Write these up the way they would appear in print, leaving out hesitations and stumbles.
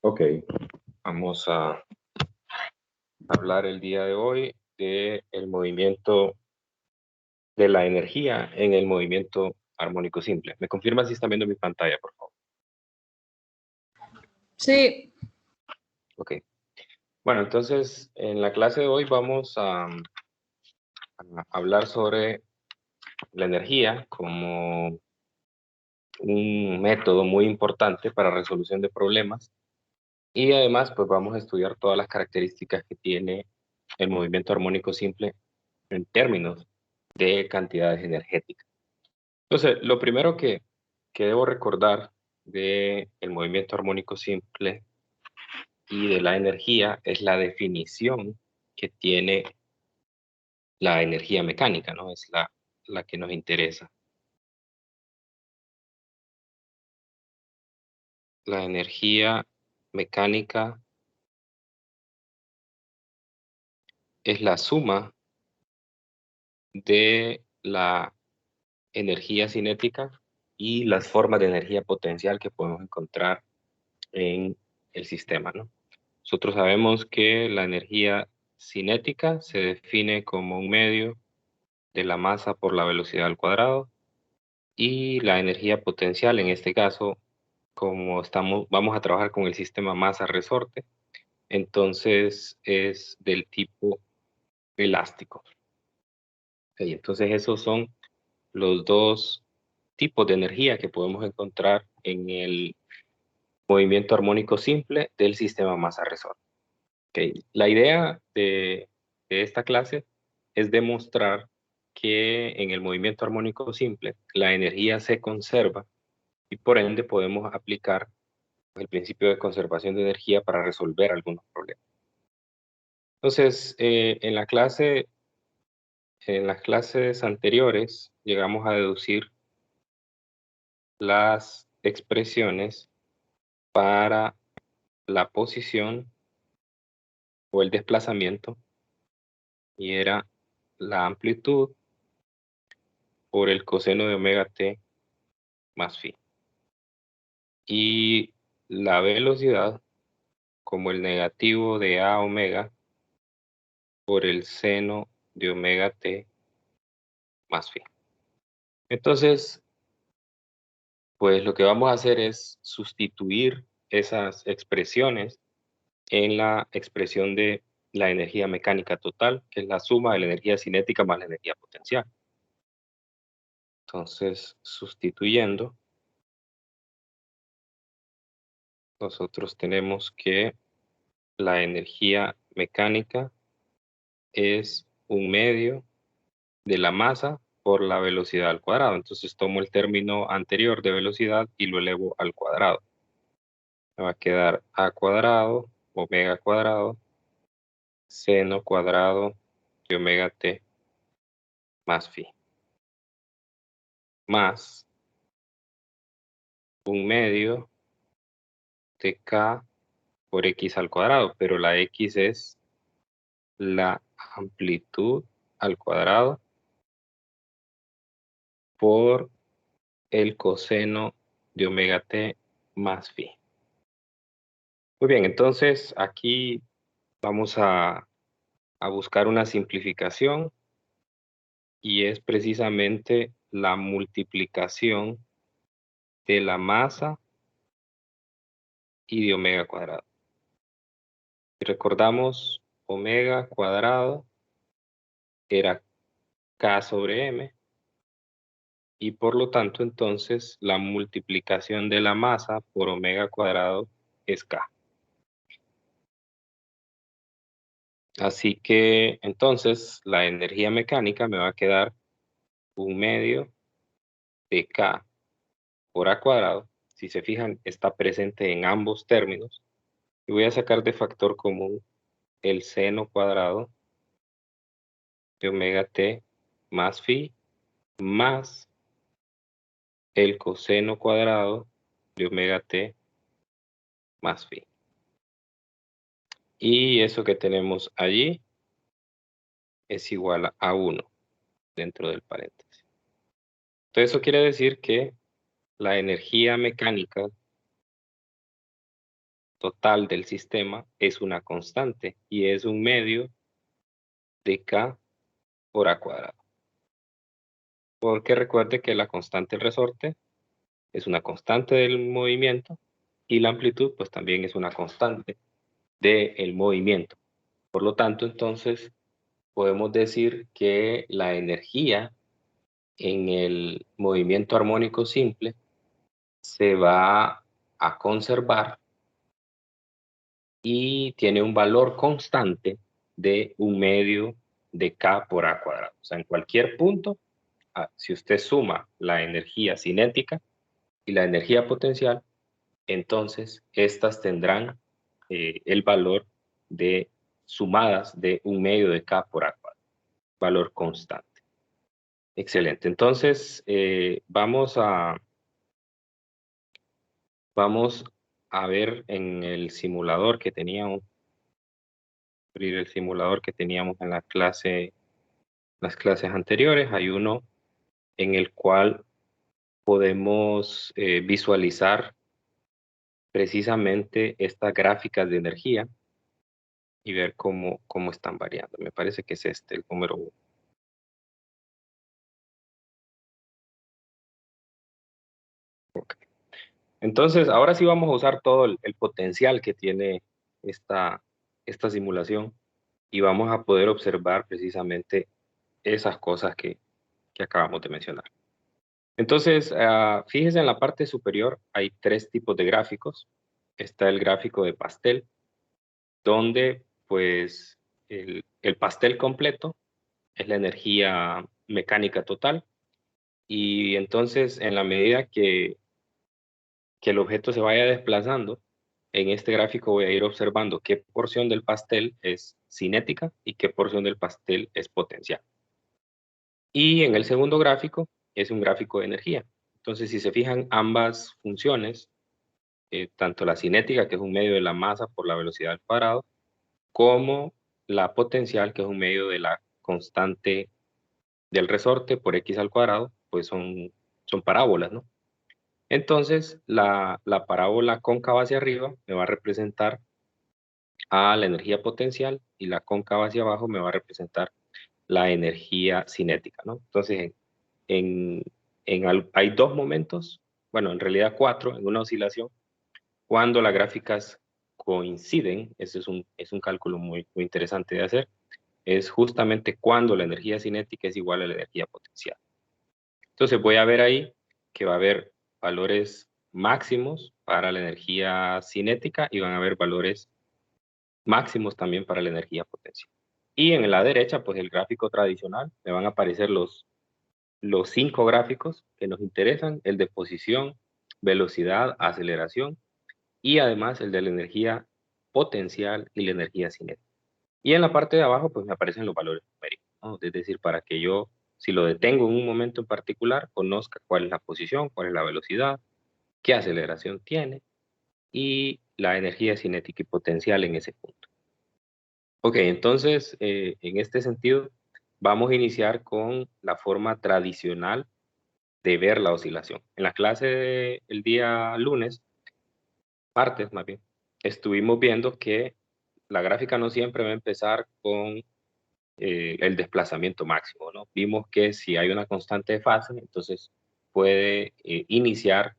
Ok, vamos a hablar el día de hoy de el movimiento de la energía en el movimiento armónico simple. ¿Me confirma si están viendo mi pantalla, por favor? Sí. Ok. Bueno, entonces en la clase de hoy vamos a hablar sobre la energía como un método muy importante para resolución de problemas y además pues vamos a estudiar todas las características que tiene el movimiento armónico simple en términos de cantidades energéticas. Entonces, lo primero que debo recordar del movimiento armónico simple y de la energía es la definición que tiene la energía mecánica, ¿no? Es la que nos interesa. La energía mecánica es la suma de la energía cinética y las formas de energía potencial que podemos encontrar en el sistema, ¿no? Nosotros sabemos que la energía cinética se define como un medio de la masa por la velocidad al cuadrado y la energía potencial, en este caso, como vamos a trabajar con el sistema masa-resorte, entonces es del tipo elástico. Okay, entonces esos son los dos tipos de energía que podemos encontrar en el movimiento armónico simple del sistema masa-resorte. Okay. La idea de esta clase es demostrar que en el movimiento armónico simple la energía se conserva y por ende podemos aplicar el principio de conservación de energía para resolver algunos problemas. Entonces, en las clases anteriores llegamos a deducir las expresiones para la posición o el desplazamiento y era la amplitud por el coseno de omega t más phi. Y la velocidad como el negativo de a omega por el seno de omega t más phi. Entonces, pues lo que vamos a hacer es sustituir esas expresiones en la expresión de la energía mecánica total, que es la suma de la energía cinética más la energía potencial. Entonces, sustituyendo, nosotros tenemos que la energía mecánica es un medio de la masa por la velocidad al cuadrado. Entonces tomo el término anterior de velocidad y lo elevo al cuadrado. Me va a quedar a cuadrado, omega cuadrado, seno cuadrado de omega t más phi. Más un medio de k por x al cuadrado, pero la x es la amplitud al cuadrado por el coseno de omega t más phi. Muy bien, entonces aquí vamos a buscar una simplificación y es precisamente la multiplicación de la masa y de omega cuadrado. Si recordamos, omega cuadrado era k sobre m y por lo tanto entonces la multiplicación de la masa por omega cuadrado es k. Así que entonces la energía mecánica me va a quedar un medio de k por a cuadrado. Si se fijan, está presente en ambos términos. Y voy a sacar de factor común el seno cuadrado de omega t más phi más el coseno cuadrado de omega t más phi. Y eso que tenemos allí es igual a 1 dentro del paréntesis. Entonces eso quiere decir que la energía mecánica total del sistema es una constante y es un medio de K por A cuadrado. Porque recuerde que la constante del resorte es una constante del movimiento y la amplitud pues también es una constante del movimiento. Por lo tanto, entonces, podemos decir que la energía en el movimiento armónico simple se va a conservar y tiene un valor constante de un medio de K por A cuadrado. O sea, en cualquier punto, si usted suma la energía cinética y la energía potencial, entonces estas tendrán el valor de sumadas de un medio de K por A cuadrado, valor constante. Excelente. Entonces, vamos a ver en el simulador que teníamos, abrir el simulador que teníamos en las clases anteriores. Hay uno en el cual podemos visualizar precisamente estas gráficas de energía y ver cómo están variando. Me parece que es este, el número 1. Ok. Entonces, ahora sí vamos a usar todo el potencial que tiene esta simulación y vamos a poder observar precisamente esas cosas que acabamos de mencionar. Entonces, fíjese en la parte superior, hay 3 tipos de gráficos. Está el gráfico de pastel, donde pues el pastel completo es la energía mecánica total y entonces en la medida que el objeto se vaya desplazando, en este gráfico voy a ir observando qué porción del pastel es cinética y qué porción del pastel es potencial. Y en el segundo gráfico es un gráfico de energía. Entonces, si se fijan, ambas funciones, tanto la cinética, que es un medio de la masa por la velocidad al cuadrado, como la potencial, que es un medio de la constante del resorte por x al cuadrado, pues son parábolas, ¿no? Entonces, la parábola cóncava hacia arriba me va a representar a la energía potencial y la cóncava hacia abajo me va a representar la energía cinética, ¿no? Entonces, en, hay 2 momentos, bueno, en realidad 4 en una oscilación, cuando las gráficas coinciden. Ese es un cálculo muy interesante de hacer, es justamente cuando la energía cinética es igual a la energía potencial. Entonces voy a ver ahí que va a haber valores máximos para la energía cinética y van a haber valores máximos también para la energía potencial. Y en la derecha, pues el gráfico tradicional, me van a aparecer los 5 gráficos que nos interesan, el de posición, velocidad, aceleración y además el de la energía potencial y la energía cinética. Y en la parte de abajo, pues me aparecen los valores numéricos, ¿no? Es decir, para que yo, si lo detengo en un momento en particular, conozca cuál es la posición, cuál es la velocidad, qué aceleración tiene y la energía cinética y potencial en ese punto. Ok, entonces, en este sentido, vamos a iniciar con la forma tradicional de ver la oscilación. En la clase del día lunes, martes más bien, estuvimos viendo que la gráfica no siempre va a empezar con el desplazamiento máximo, ¿no? Vimos que si hay una constante de fase, entonces puede iniciar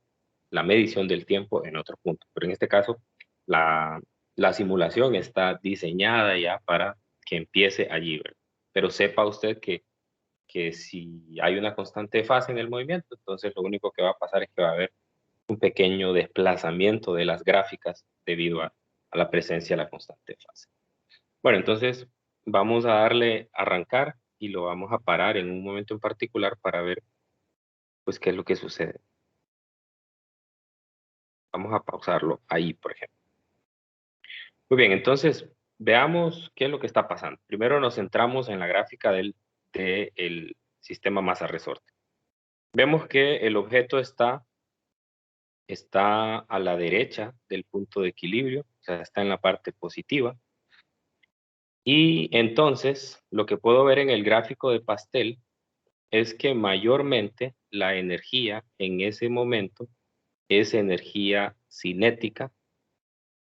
la medición del tiempo en otro punto. Pero en este caso, la, la simulación está diseñada ya para que empiece allí, ¿verdad? Pero sepa usted que si hay una constante de fase en el movimiento, entonces lo único que va a pasar es que va a haber un pequeño desplazamiento de las gráficas debido a la presencia de la constante de fase. Bueno, entonces vamos a darle arrancar y lo vamos a parar en un momento en particular para ver pues qué es lo que sucede. Vamos a pausarlo ahí, por ejemplo. Muy bien, entonces veamos qué es lo que está pasando. Primero nos centramos en la gráfica del sistema masa-resorte. Vemos que el objeto está a la derecha del punto de equilibrio, o sea, está en la parte positiva. Y entonces, lo que puedo ver en el gráfico de pastel es que mayormente la energía en ese momento es energía cinética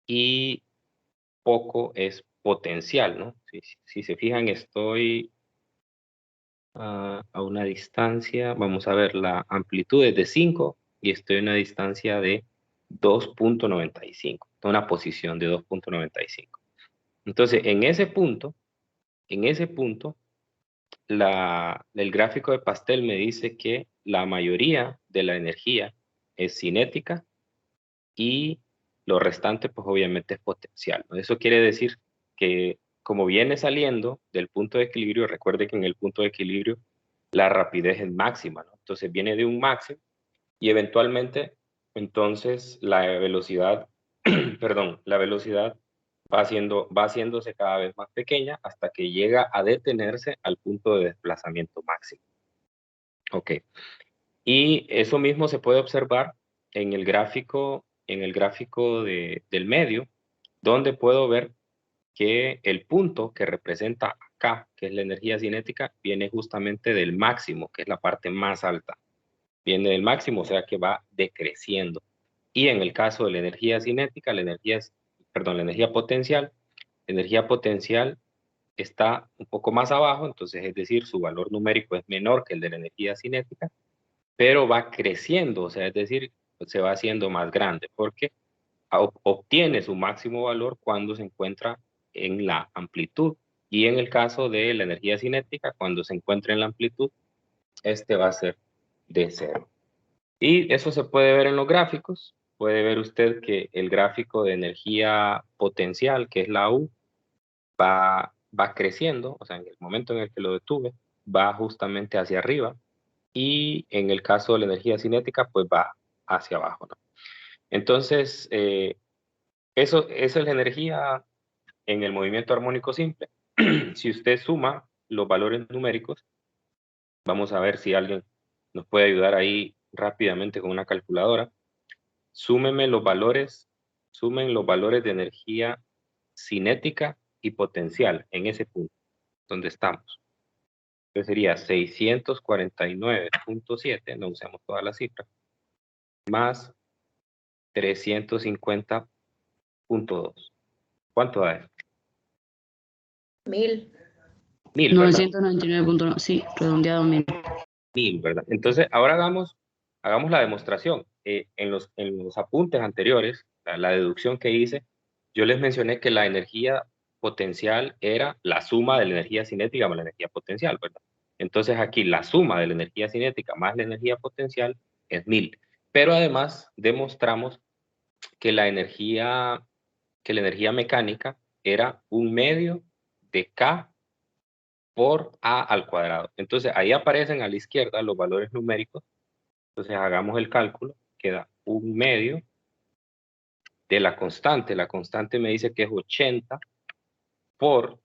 y poco es potencial, ¿no? Si se fijan, estoy a una distancia, vamos a ver, la amplitud es de 5 y estoy a una distancia de 2.95, una posición de 2.95. Entonces, en ese punto, el gráfico de Pastel me dice que la mayoría de la energía es cinética y lo restante, pues obviamente es potencial, ¿no? Eso quiere decir que como viene saliendo del punto de equilibrio, recuerde que en el punto de equilibrio la rapidez es máxima, ¿no? Entonces viene de un máximo y eventualmente, entonces la velocidad, perdón, la velocidad va haciéndose cada vez más pequeña hasta que llega a detenerse al punto de desplazamiento máximo. Ok. Y eso mismo se puede observar en el gráfico del medio, donde puedo ver que el punto que representa acá, que es la energía cinética, viene justamente del máximo, que es la parte más alta. Viene del máximo, o sea que va decreciendo. Y en el caso de la energía cinética, la energía potencial está un poco más abajo, entonces es decir, su valor numérico es menor que el de la energía cinética, pero va creciendo, o sea, es decir, se va haciendo más grande, porque obtiene su máximo valor cuando se encuentra en la amplitud. Y en el caso de la energía cinética, cuando se encuentra en la amplitud, este va a ser de cero. Y eso se puede ver en los gráficos. Puede ver usted que el gráfico de energía potencial, que es la U, va creciendo, o sea, en el momento en el que lo detuve, va justamente hacia arriba, y en el caso de la energía cinética, pues va hacia abajo, ¿no? Entonces, eso es la energía en el movimiento armónico simple. Si usted suma los valores numéricos, vamos a ver si alguien nos puede ayudar ahí rápidamente con una calculadora. Súmeme los valores, sumen los valores de energía cinética y potencial en ese punto donde estamos. Entonces sería 649.7, no usemos todas las cifras, más 350.2. ¿Cuánto da eso? 1000. 1000, ¿verdad? 999.9, sí, redondeado 1000. 1000, ¿verdad? Entonces, ahora hagamos la demostración. En los apuntes anteriores, la deducción que hice, yo les mencioné que la energía potencial era la suma de la energía cinética más la energía potencial, ¿verdad? Entonces aquí la suma de la energía cinética más la energía potencial es 1000. Pero además demostramos que que la energía mecánica era un medio de K por A al cuadrado. Entonces ahí aparecen a la izquierda los valores numéricos. Entonces hagamos el cálculo, queda un medio de la constante. La constante me dice que es 80 por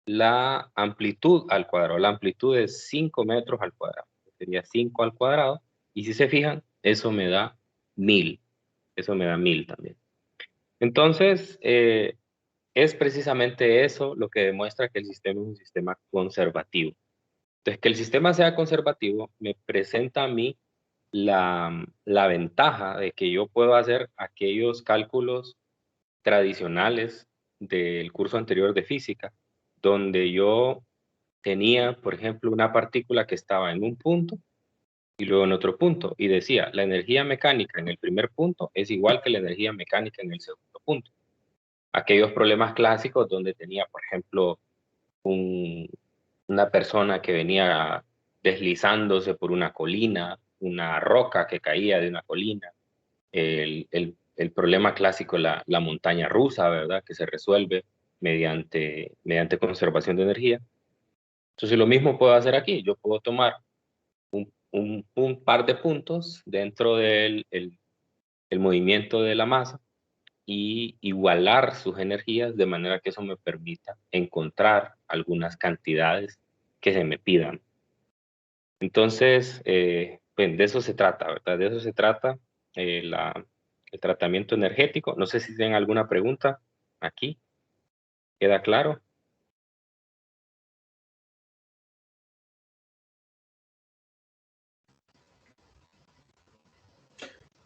la amplitud al cuadrado. La amplitud es 5 metros al cuadrado. Sería 5 al cuadrado. Y si se fijan, eso me da 1000. Eso me da 1000 también. Entonces, es precisamente eso lo que demuestra que el sistema es un sistema conservativo. Entonces, que el sistema sea conservativo me presenta a mí la ventaja de que yo puedo hacer aquellos cálculos tradicionales del curso anterior de física, donde yo tenía, por ejemplo, una partícula que estaba en un punto y luego en otro punto, y decía, la energía mecánica en el primer punto es igual que la energía mecánica en el segundo punto. Aquellos problemas clásicos donde tenía, por ejemplo, una persona que venía deslizándose por una colina, una roca que caía de una colina, el problema clásico, la montaña rusa, ¿verdad? Que se resuelve mediante conservación de energía. Entonces lo mismo puedo hacer aquí, yo puedo tomar un par de puntos dentro del el movimiento de la masa y igualar sus energías de manera que eso me permita encontrar algunas cantidades que se me pidan. Entonces, pues de eso se trata, ¿verdad? De eso se trata el tratamiento energético. No sé si tienen alguna pregunta aquí. ¿Queda claro?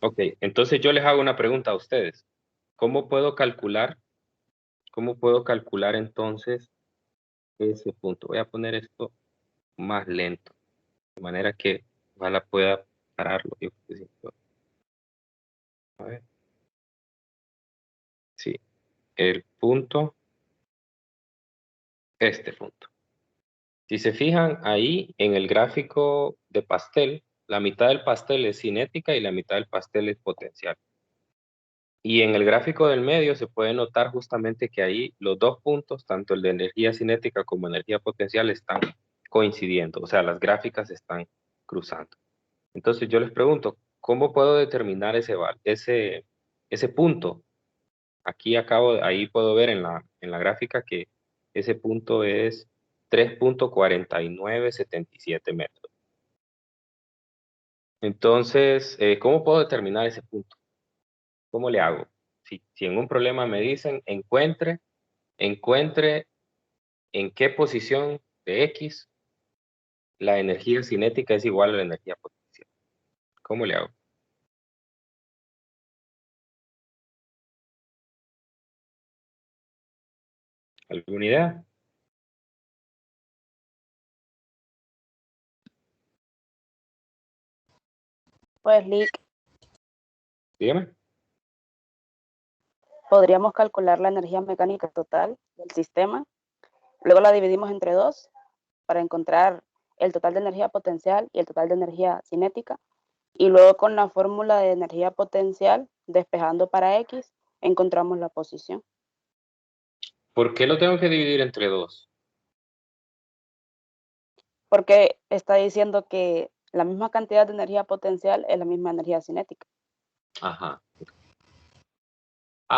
Ok, entonces yo les hago una pregunta a ustedes. ¿cómo puedo calcular entonces ese punto? Voy a poner esto más lento, de manera que ojalá pueda pararlo. Yo creo que sí puedo. A ver. Sí, el punto, este punto. Si se fijan ahí en el gráfico de pastel, la mitad del pastel es cinética y la mitad del pastel es potencial. Y en el gráfico del medio se puede notar justamente que ahí los dos puntos, tanto el de energía cinética como energía potencial, están coincidiendo, o sea, las gráficas están cruzando. Entonces yo les pregunto, ¿cómo puedo determinar ese punto? Ahí puedo ver en la gráfica que ese punto es 3.4977 metros. Entonces, ¿cómo puedo determinar ese punto? ¿Cómo le hago? Si en un problema me dicen encuentre en qué posición de X la energía cinética es igual a la energía potencial. ¿Cómo le hago? ¿Alguna idea? Pues, Lick, Dígame. podríamos calcular la energía mecánica total del sistema, luego la dividimos entre 2 para encontrar el total de energía potencial y el total de energía cinética, y luego con la fórmula de energía potencial, despejando para X, encontramos la posición. ¿Por qué lo tengo que dividir entre 2? Porque está diciendo que la misma cantidad de energía potencial es la misma energía cinética. Ajá.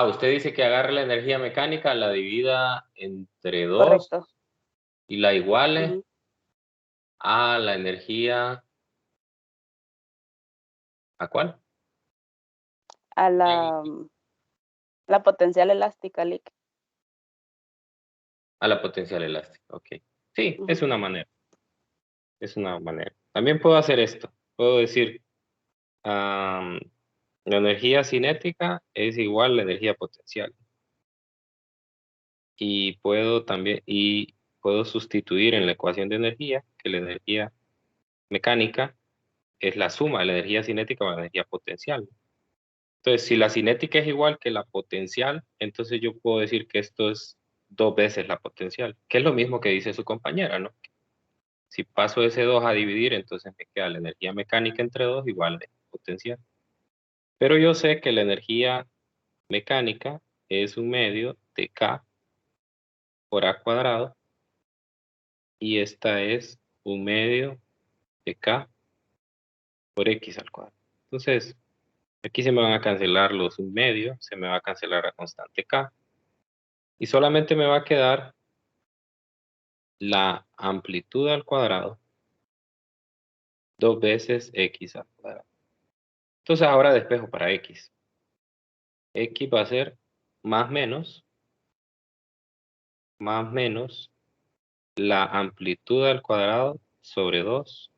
Usted dice que agarre la energía mecánica, la divida entre 2 Correcto. y la iguale Ujú. a la energía, ¿a cuál? A En- la potencial elástica, Lick. A la potencial elástica, ok. Sí, es Ujú. una manera, es una manera. También puedo hacer esto, puedo decir, am, la energía cinética es igual a la energía potencial. Y puedo sustituir en la ecuación de energía que la energía mecánica es la suma de la energía cinética con la energía potencial. Entonces, si la cinética es igual que la potencial, entonces yo puedo decir que esto es 2 veces la potencial, que es lo mismo que dice su compañera, ¿no? Si paso ese 2 a dividir, entonces me queda la energía mecánica entre 2 igual a la potencial. Pero yo sé que la energía mecánica es un medio de K por A cuadrado y esta es un medio de K por X al cuadrado. Entonces, aquí se me van a cancelar los un medio, se me va a cancelar la constante K y solamente me va a quedar la amplitud al cuadrado 2 veces X al cuadrado. Entonces ahora despejo para X. X va a ser más menos la amplitud al cuadrado sobre 2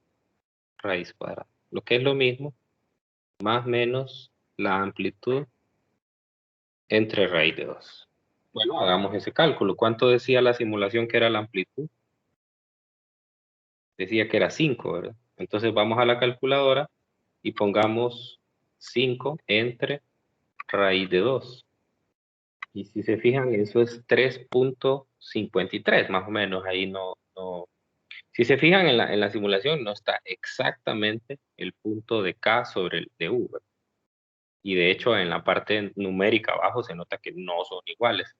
raíz cuadrada. Lo que es lo mismo, más menos la amplitud entre raíz de 2. Bueno, hagamos ese cálculo. ¿Cuánto decía la simulación que era la amplitud? Decía que era 5, ¿verdad? Entonces vamos a la calculadora y pongamos 5 entre raíz de 2. Y si se fijan, eso es 3.53, más o menos. Ahí no. Si se fijan en la simulación, no está exactamente el punto de K sobre el de U, ¿verdad? Y de hecho, en la parte numérica abajo se nota que no son iguales.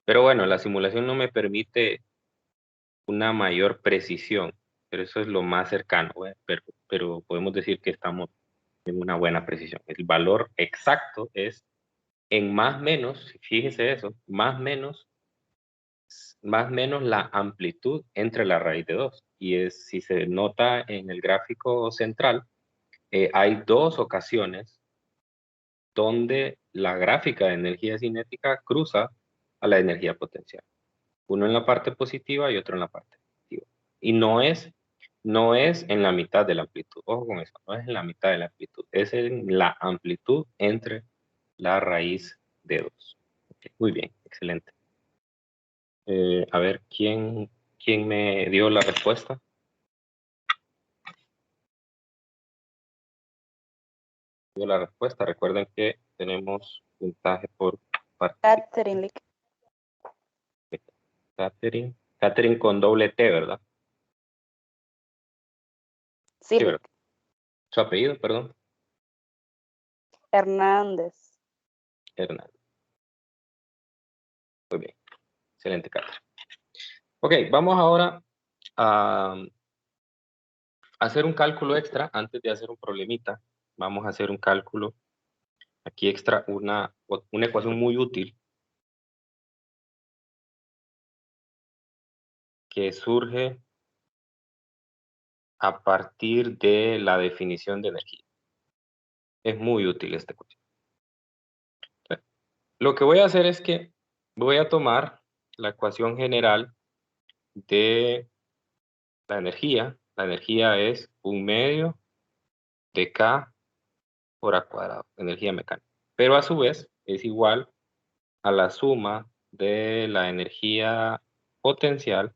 Pero bueno, la simulación no me permite una mayor precisión, pero eso es lo más cercano, ¿verdad? Pero podemos decir que estamos en una buena precisión. El valor exacto es en más menos, fíjese eso, más menos la amplitud entre la raíz de 2. Y si se nota en el gráfico central, hay 2 ocasiones donde la gráfica de energía cinética cruza a la energía potencial. Uno en la parte positiva y otro en la parte negativa. Y no es en la mitad de la amplitud. Ojo con eso, no es en la mitad de la amplitud, es en la amplitud entre la raíz de 2. Muy bien, excelente. A ver, ¿quién me dio la respuesta? Dio la respuesta. Recuerden que tenemos puntaje por participación. Catherine Lick. Catherine. Catherine con doble T, ¿verdad? Sí, Sí, Lick. ¿verdad? Su apellido, perdón. Hernández. Hernández. Muy bien. Excelente, Catherine. Ok, vamos ahora a hacer un cálculo extra antes de hacer un problemita. Vamos a hacer un cálculo aquí extra, una ecuación muy útil que surge a partir de la definición de energía. Es muy útil esta ecuación. Lo que voy a hacer es que voy a tomar la ecuación general de la energía. La energía es 1/2 de K por A cuadrado, energía mecánica. Pero a su vez es igual a la suma de la energía potencial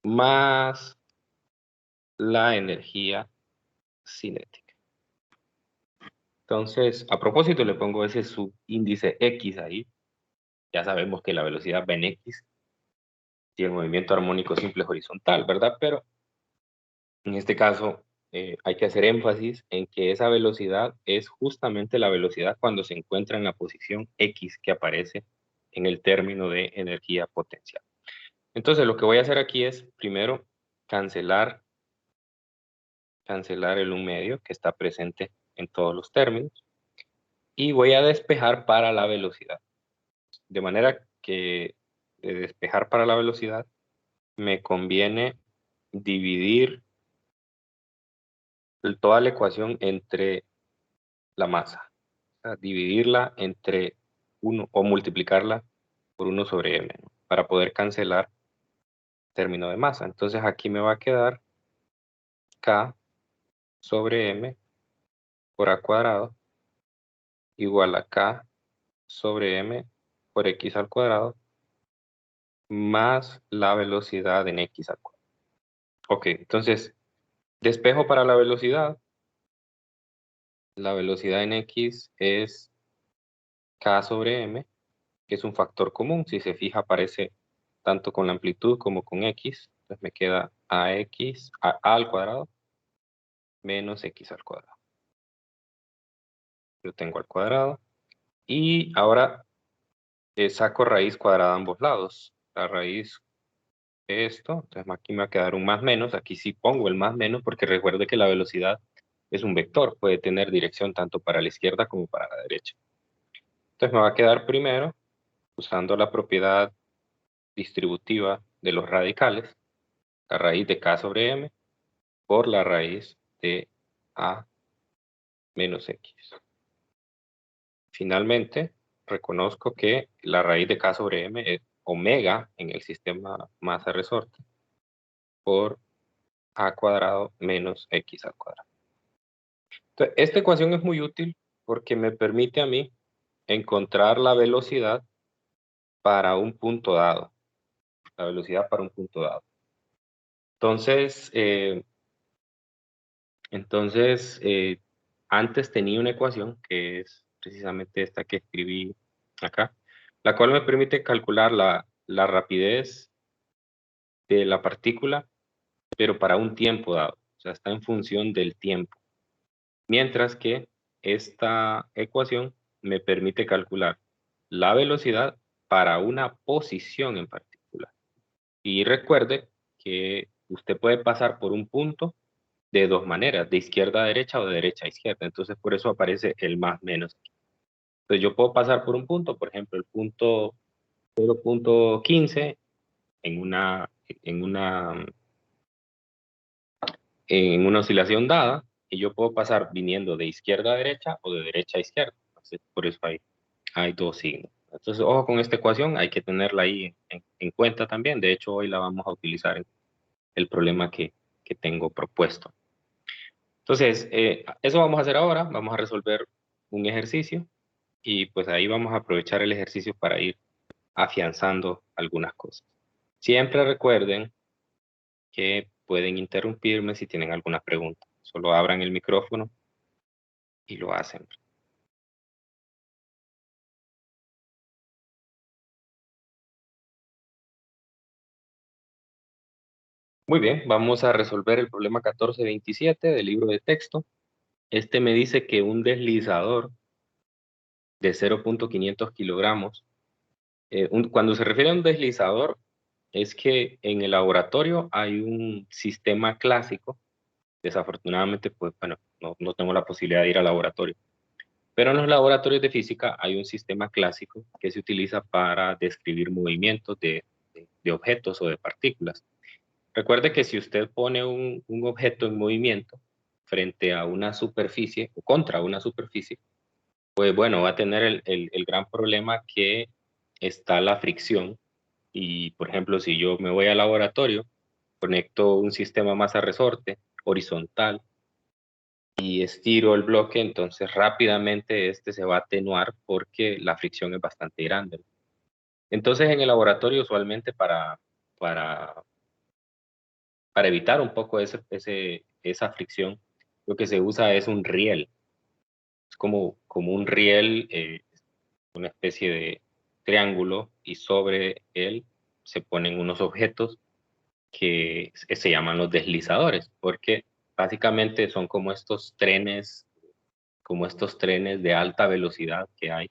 más la energía cinética. Entonces, a propósito, le pongo ese subíndice X ahí. Ya sabemos que la velocidad va en X si el movimiento armónico simple es horizontal, ¿verdad? Pero en este caso hay que hacer énfasis en que esa velocidad es justamente la velocidad cuando se encuentra en la posición X que aparece en el término de energía potencial. Entonces, lo que voy a hacer aquí es, primero, cancelar el 1/2 que está presente en todos los términos y voy a despejar para la velocidad. De manera que de despejar para la velocidad me conviene dividir toda la ecuación entre la masa, o sea, dividirla entre 1 o multiplicarla por 1 sobre m, ¿no? Para poder cancelar término de masa. Entonces aquí me va a quedar K sobre m por A cuadrado igual a K sobre m por X al cuadrado más la velocidad en X al cuadrado. Ok, entonces despejo para la velocidad. La velocidad en X es K sobre m, que es un factor común. Si se fija, aparece tanto con la amplitud como con X. Entonces me queda A al cuadrado menos X al cuadrado. Yo tengo al cuadrado. Y ahora saco raíz cuadrada a ambos lados. La raíz de esto, entonces aquí me va a quedar un más menos. Aquí sí pongo el más menos porque recuerde que la velocidad es un vector. Puede tener dirección tanto para la izquierda como para la derecha. Entonces me va a quedar primero, usando la propiedad distributiva de los radicales, la raíz de K sobre M por la raíz de A menos X. Finalmente, reconozco que la raíz de K sobre M es omega en el sistema masa-resorte por A cuadrado menos X al cuadrado. Entonces, esta ecuación es muy útil porque me permite a mí encontrar la velocidad para un punto dado. La velocidad para un punto dado. Entonces, antes tenía una ecuación que es precisamente esta que escribí acá, la cual me permite calcular la rapidez de la partícula, pero para un tiempo dado. O sea, está en función del tiempo. Mientras que esta ecuación me permite calcular la velocidad para una posición en particular. Y recuerde que usted puede pasar por un punto de dos maneras, de izquierda a derecha o de derecha a izquierda. Entonces, por eso aparece el más menos. Entonces, yo puedo pasar por un punto, por ejemplo, el punto 0.15 en una oscilación dada, y yo puedo pasar viniendo de izquierda a derecha o de derecha a izquierda. Entonces, por eso hay dos signos. Entonces, ojo con esta ecuación, hay que tenerla ahí en cuenta también. De hecho, hoy la vamos a utilizar en el problema que tengo propuesto. Entonces, eso vamos a hacer ahora. Vamos a resolver un ejercicio Y pues ahí vamos a aprovechar el ejercicio para ir afianzando algunas cosas. Siempre recuerden que pueden interrumpirme si tienen alguna pregunta. Solo abran el micrófono y lo hacen. Muy bien, vamos a resolver el problema 1427 del libro de texto. Este me dice que un deslizador de 0.500 kilogramos, cuando se refiere a un deslizador, es que en el laboratorio hay un sistema clásico. Desafortunadamente, pues bueno, no tengo la posibilidad de ir al laboratorio. Pero en los laboratorios de física hay un sistema clásico que se utiliza para describir movimientos de objetos o de partículas. Recuerde que si usted pone un objeto en movimiento frente a una superficie o contra una superficie, pues bueno, va a tener el gran problema que está la fricción. Y por ejemplo, si yo me voy al laboratorio, conecto un sistema masa resorte horizontal y estiro el bloque, entonces rápidamente este se va a atenuar porque la fricción es bastante grande. Entonces en el laboratorio usualmente para, para evitar un poco esa fricción, lo que se usa es un riel. Es como un riel, una especie de triángulo, y sobre él se ponen unos objetos que se llaman los deslizadores, porque básicamente son como estos trenes de alta velocidad que hay,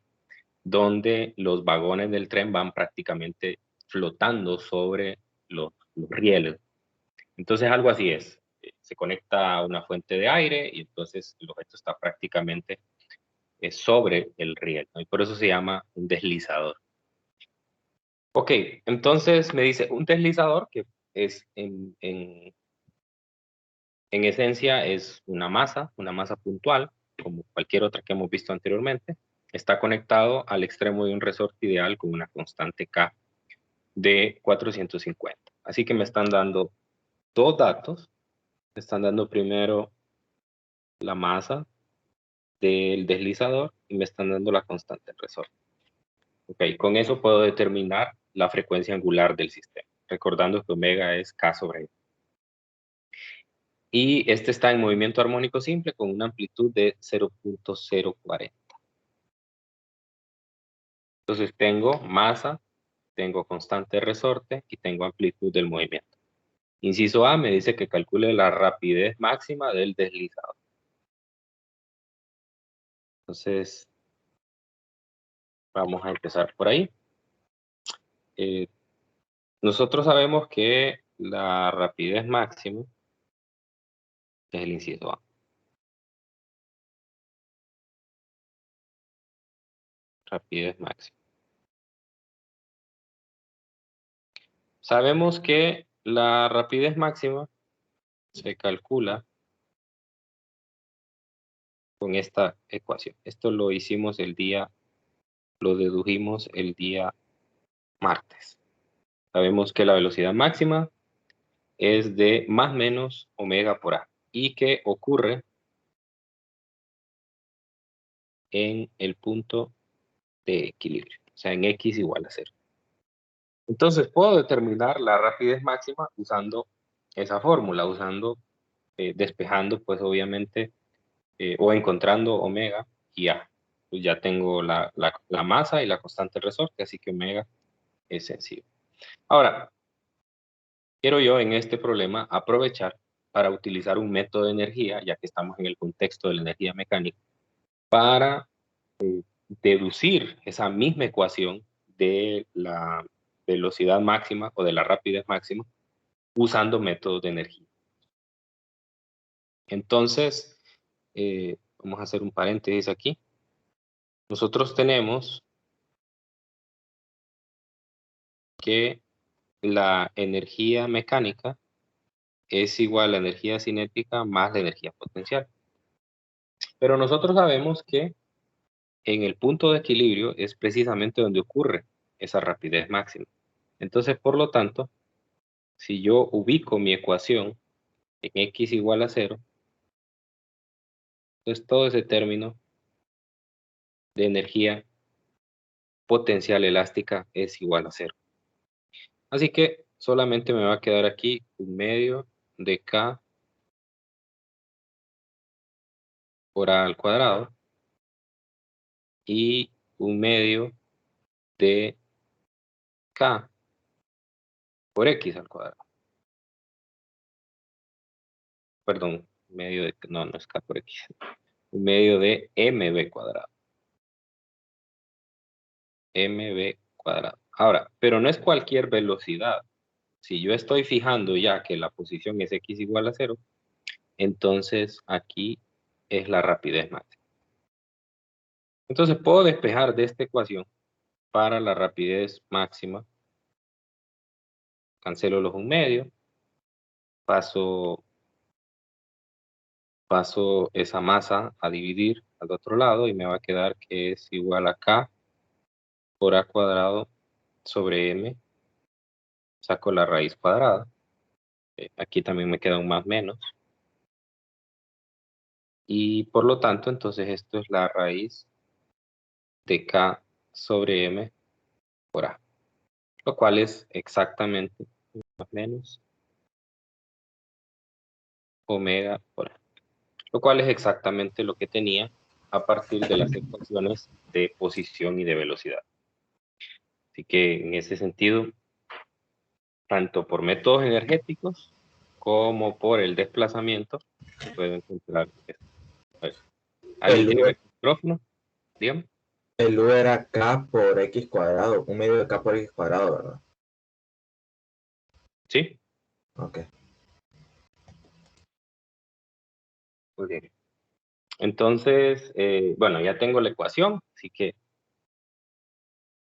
donde los vagones del tren van prácticamente flotando sobre los rieles. Entonces algo así es. Se conecta a una fuente de aire y entonces el objeto está prácticamente sobre el riel, ¿no? Y por eso se llama un deslizador. Ok, entonces me dice un deslizador que es en esencia es una masa puntual, como cualquier otra que hemos visto anteriormente. Está conectado al extremo de un resorte ideal con una constante K de 450. Así que me están dando dos datos. Me están dando primero la masa del deslizador y me están dando la constante del resorte. Ok, con eso puedo determinar la frecuencia angular del sistema, recordando que omega es K sobre E. Y este está en movimiento armónico simple con una amplitud de 0.040. Entonces tengo masa, tengo constante de resorte y tengo amplitud del movimiento. Inciso A me dice que calcule la rapidez máxima del deslizador. Entonces, vamos a empezar por ahí. Nosotros sabemos que la rapidez máxima es el inciso A. Rapidez máxima. Sabemos que la rapidez máxima se calcula con esta ecuación. Esto lo dedujimos el día martes. Sabemos que la velocidad máxima es de más menos omega por A y que ocurre en el punto de equilibrio, o sea, en X igual a 0. Entonces puedo determinar la rapidez máxima usando esa fórmula, despejando pues obviamente o encontrando omega y A. Pues ya tengo la masa y la constante de resorte, así que omega es sencillo. Ahora, quiero yo en este problema aprovechar para utilizar un método de energía, ya que estamos en el contexto de la energía mecánica, para deducir esa misma ecuación de la velocidad máxima o de la rapidez máxima usando métodos de energía. Entonces, vamos a hacer un paréntesis aquí. Nosotros tenemos que la energía mecánica es igual a la energía cinética más la energía potencial. Pero nosotros sabemos que en el punto de equilibrio es precisamente donde ocurre esa rapidez máxima. Entonces, por lo tanto, si yo ubico mi ecuación en X igual a 0, entonces todo ese término de energía potencial elástica es igual a 0. Así que solamente me va a quedar aquí 1/2 de K por A al cuadrado y 1/2 de K por X al cuadrado. Perdón, medio de, no es K por X. 1/2 de MB cuadrado. MB cuadrado. Ahora, pero no es cualquier velocidad. Si yo estoy fijando ya que la posición es X igual a 0, entonces aquí es la rapidez máxima. Entonces puedo despejar de esta ecuación para la rapidez máxima. Cancelo los 1/2. Paso esa masa a dividir al otro lado y me va a quedar que es igual a K por A cuadrado sobre M. Saco la raíz cuadrada. Aquí también me queda un más menos. Y por lo tanto, entonces esto es la raíz de K sobre M por A. Lo cual es exactamente más menos omega por A. Lo cual es exactamente lo que tenía a partir de las ecuaciones de posición y de velocidad. Así que en ese sentido, tanto por métodos energéticos como por el desplazamiento, se puede encontrar esto. ¿Alguien tiene el micrófono? Dígame. El U era K por X cuadrado, 1/2 de K por X cuadrado, ¿verdad? Sí. Ok. Muy bien. Entonces, bueno, ya tengo la ecuación, así que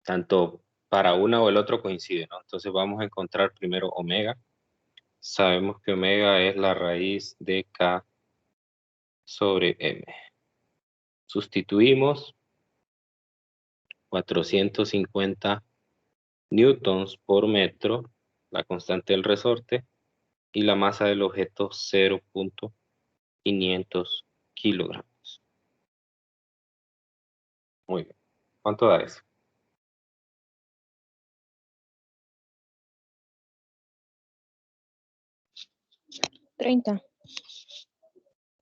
tanto para una o el otro coincide, ¿no? Entonces vamos a encontrar primero omega. Sabemos que omega es la raíz de K sobre M. Sustituimos 450 newtons por metro, la constante del resorte, y la masa del objeto 0.500 kilogramos. Muy bien. ¿Cuánto da eso? 30.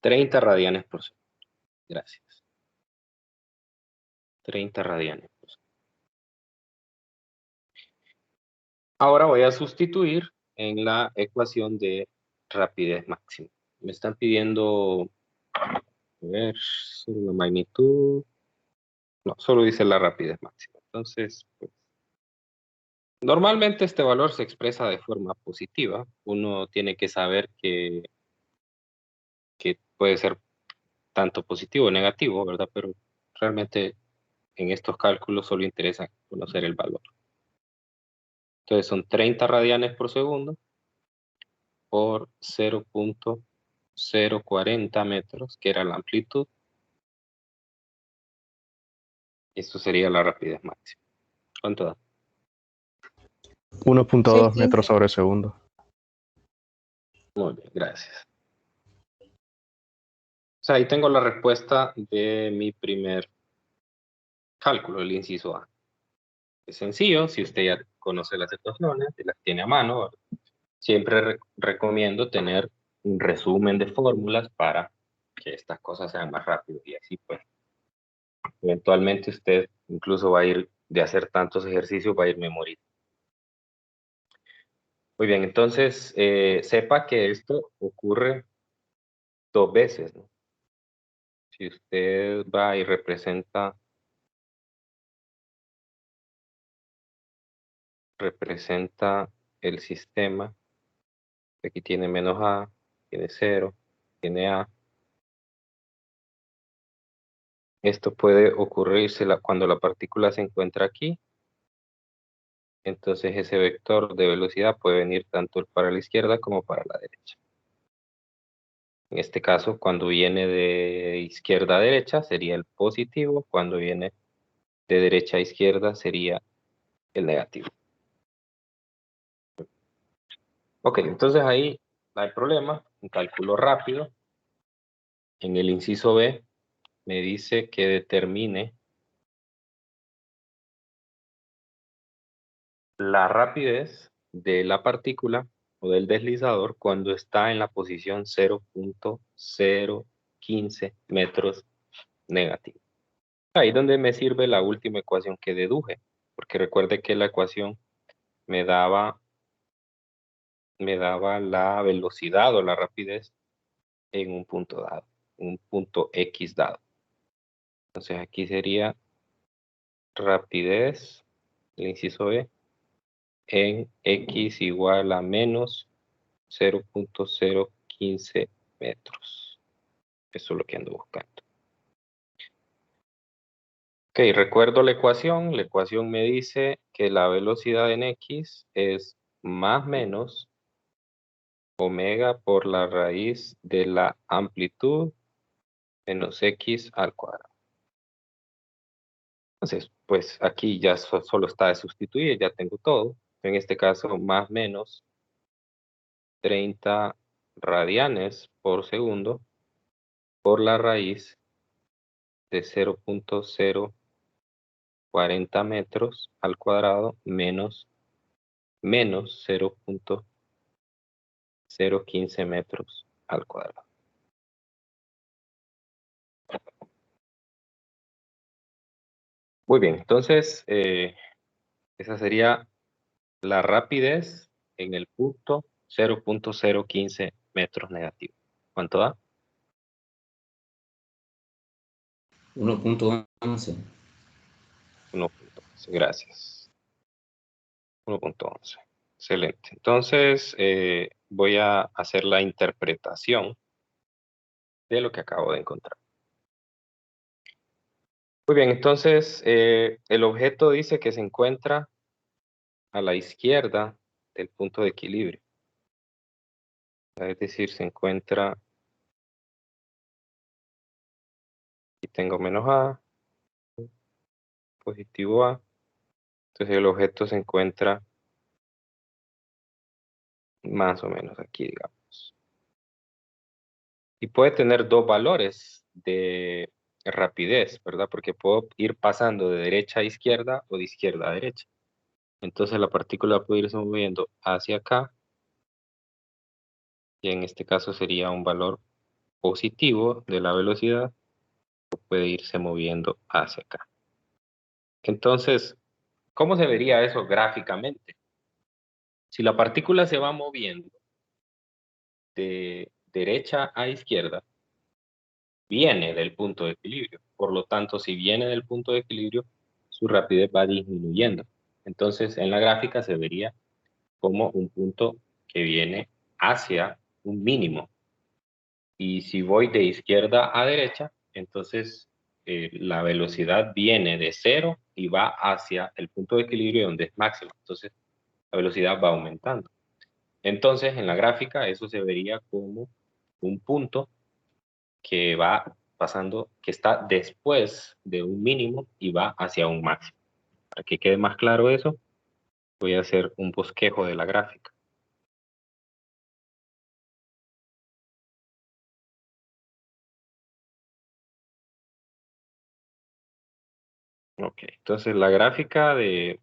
30 radianes por segundo. Gracias. 30 radianes por segundo. Ahora voy a sustituir en la ecuación de rapidez máxima. Me están pidiendo, a ver, solo la magnitud. No, solo dice la rapidez máxima. Entonces, pues, normalmente este valor se expresa de forma positiva. Uno tiene que saber que puede ser tanto positivo o negativo, ¿verdad? Pero realmente en estos cálculos solo interesa conocer el valor. Entonces son 30 radianes por segundo por 0.040 metros, que era la amplitud. Esto sería la rapidez máxima. ¿Cuánto da? 1.2 Sí. metros sobre segundo. Muy bien, gracias. O sea, ahí tengo la respuesta de mi primer cálculo, el inciso A. Es sencillo, si usted ya conoce las ecuaciones y las tiene a mano, siempre recomiendo tener un resumen de fórmulas para que estas cosas sean más rápidas y así pues eventualmente usted incluso va a ir de hacer tantos ejercicios, va a ir memorizando. Muy bien, entonces sepa que esto ocurre 2 veces, ¿no? Si usted va y representa el sistema, aquí tiene menos A, tiene 0, tiene A. Esto puede ocurrirse cuando la partícula se encuentra aquí. Entonces ese vector de velocidad puede venir tanto para la izquierda como para la derecha. En este caso, cuando viene de izquierda a derecha sería el positivo, cuando viene de derecha a izquierda sería el negativo. Ok, entonces ahí no hay problema, un cálculo rápido. En el inciso B me dice que determine la rapidez de la partícula o del deslizador cuando está en la posición 0.015 metros negativo. Ahí donde me sirve la última ecuación que deduje, porque recuerde que la ecuación me daba la velocidad o la rapidez en un punto dado, un punto X dado. Entonces aquí sería rapidez, el inciso B, en X igual a menos 0.015 metros. Eso es lo que ando buscando. Ok, recuerdo la ecuación. La ecuación me dice que la velocidad en X es más menos omega por la raíz de la amplitud menos X al cuadrado. Entonces, pues aquí ya solo está de sustituir, ya tengo todo. En este caso, más menos 30 radianes por segundo por la raíz de 0.040 metros al cuadrado menos 0.015 metros al cuadrado. Muy bien, entonces esa sería la rapidez en el punto 0.015 metros negativo. ¿Cuánto da? 1.11. 1.11, gracias. 1.11. Excelente. Entonces, voy a hacer la interpretación de lo que acabo de encontrar. Muy bien, entonces, el objeto dice que se encuentra a la izquierda del punto de equilibrio. Es decir, se encuentra, aquí tengo menos A, positivo A. Entonces, el objeto se encuentra más o menos aquí, digamos. Y puede tener dos valores de rapidez, ¿verdad? Porque puedo ir pasando de derecha a izquierda o de izquierda a derecha. Entonces la partícula puede irse moviendo hacia acá. Y en este caso sería un valor positivo de la velocidad. O puede irse moviendo hacia acá. Entonces, ¿cómo se vería eso gráficamente? Si la partícula se va moviendo de derecha a izquierda, viene del punto de equilibrio. Por lo tanto, si viene del punto de equilibrio, su rapidez va disminuyendo. Entonces, en la gráfica se vería como un punto que viene hacia un mínimo. Y si voy de izquierda a derecha, entonces la velocidad viene de cero y va hacia el punto de equilibrio donde es máximo. Entonces, la velocidad va aumentando. Entonces, en la gráfica, eso se vería como un punto que va pasando, que está después de un mínimo y va hacia un máximo. Para que quede más claro eso, voy a hacer un bosquejo de la gráfica. Ok, entonces la gráfica en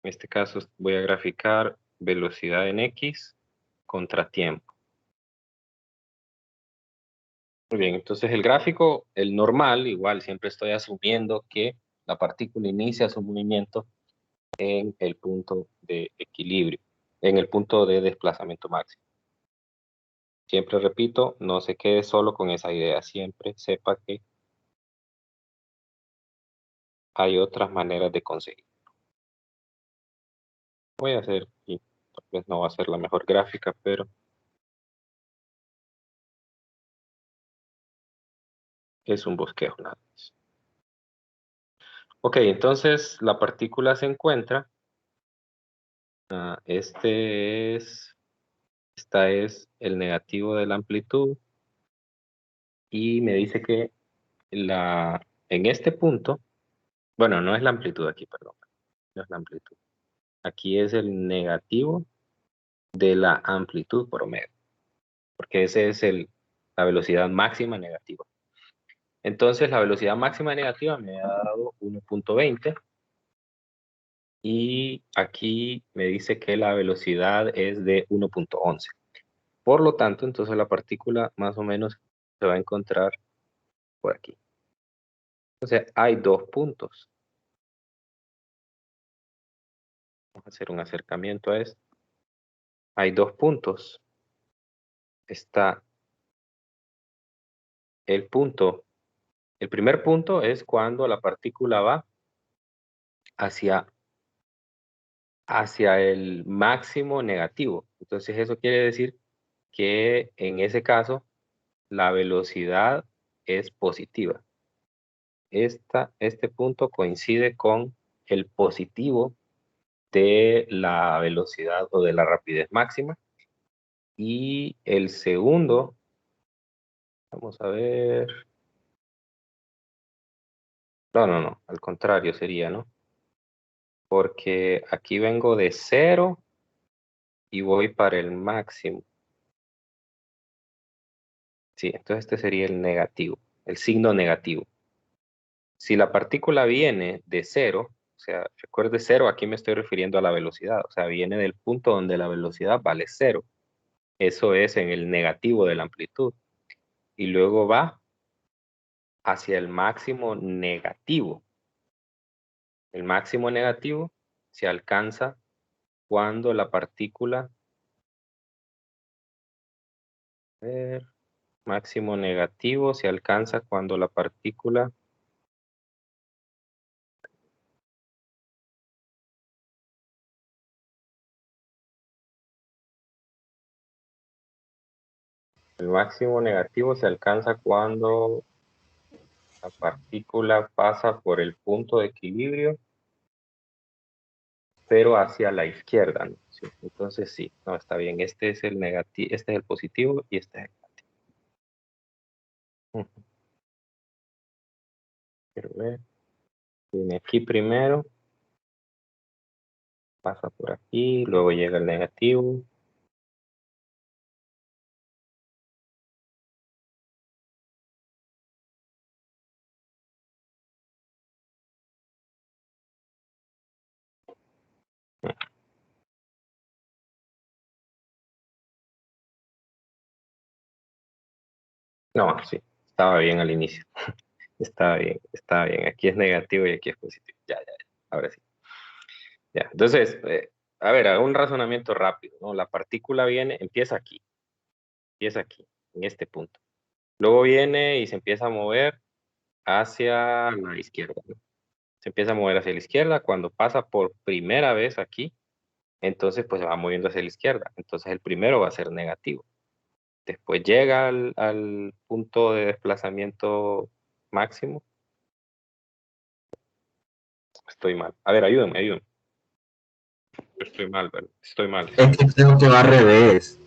este caso voy a graficar velocidad en X contra tiempo. Muy bien, entonces el gráfico, el normal, igual siempre estoy asumiendo que la partícula inicia su movimiento en el punto de equilibrio, en el punto de desplazamiento máximo. Siempre repito, no se quede solo con esa idea, siempre sepa que hay otras maneras de conseguir. Voy a hacer, y tal vez no va a ser la mejor gráfica, pero es un bosquejo nada más. Ok, entonces la partícula se encuentra, esta es el negativo de la amplitud, y me dice que en este punto, bueno, no es la amplitud aquí, perdón, no es la amplitud. Aquí es el negativo de la amplitud promedio, porque ese es la velocidad máxima negativa. Entonces la velocidad máxima negativa me ha dado 1.20 Y aquí me dice que la velocidad es de 1.11. Por lo tanto, entonces la partícula más o menos se va a encontrar por aquí. Entonces hay dos puntos. Vamos a hacer un acercamiento a esto. Hay dos puntos. Está el punto. El primer punto es cuando la partícula va hacia el máximo negativo. Entonces eso quiere decir que en ese caso la velocidad es positiva. Este punto coincide con el positivo de la velocidad o de la rapidez máxima. Y el segundo, vamos a ver. No, al contrario sería, ¿no? Porque aquí vengo de 0 y voy para el máximo. Sí, entonces este sería el negativo, el signo negativo. Si la partícula viene de 0, o sea, recuerde 0, aquí me estoy refiriendo a la velocidad, o sea, viene del punto donde la velocidad vale 0. Eso es en el negativo de la amplitud. Y luego va hacia el máximo negativo. El máximo negativo se alcanza cuando la partícula, a ver, máximo negativo se alcanza cuando la partícula el máximo negativo se alcanza cuando la partícula pasa por el punto de equilibrio, pero hacia la izquierda, ¿no? Sí, entonces sí, no, está bien. Este es el negativo, este es el positivo y este es el negativo. Quiero ver. Viene aquí primero, pasa por aquí, luego llega el negativo. No, sí, estaba bien al inicio. Estaba bien, estaba bien. Aquí es negativo y aquí es positivo. Ya, ahora sí. Ya, entonces, a ver, hago un razonamiento rápido, ¿no? La partícula empieza aquí, en este punto. Luego viene y se empieza a mover hacia la izquierda, ¿no? Se empieza a mover hacia la izquierda. Cuando pasa por primera vez aquí, entonces pues se va moviendo hacia la izquierda. Entonces el primero va a ser negativo. Después llega al punto de desplazamiento máximo. Estoy mal. A ver, ayúdenme. Estoy mal, ¿verdad? Estoy mal. Es que creo que va al revés.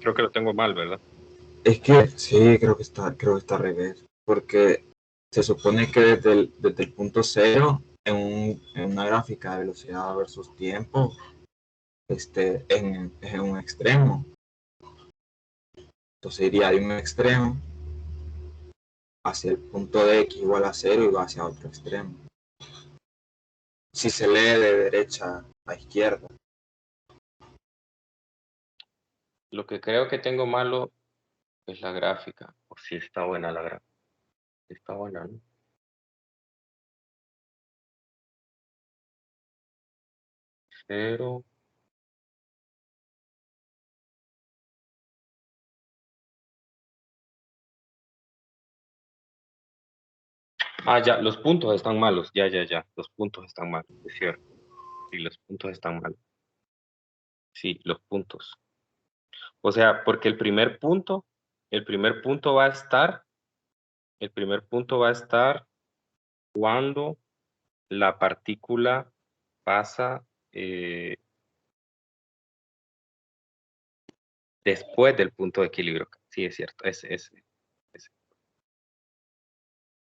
Creo que lo tengo mal, ¿verdad? Es que sí, creo que está al revés. Porque se supone que desde el punto cero, en una gráfica de velocidad versus tiempo, es en un extremo. Entonces iría de un extremo hacia el punto de x igual a 0 y va hacia otro extremo. Si se lee de derecha a izquierda. Lo que creo que tengo malo es la gráfica. O si está buena la gráfica. Está buena, ¿no? Cero. Ya, los puntos están malos. Ya. Los puntos están malos, es cierto. Sí, los puntos están malos. Sí, los puntos. O sea, porque el primer punto va a estar, cuando la partícula pasa después del punto de equilibrio. Sí, es cierto. Ese.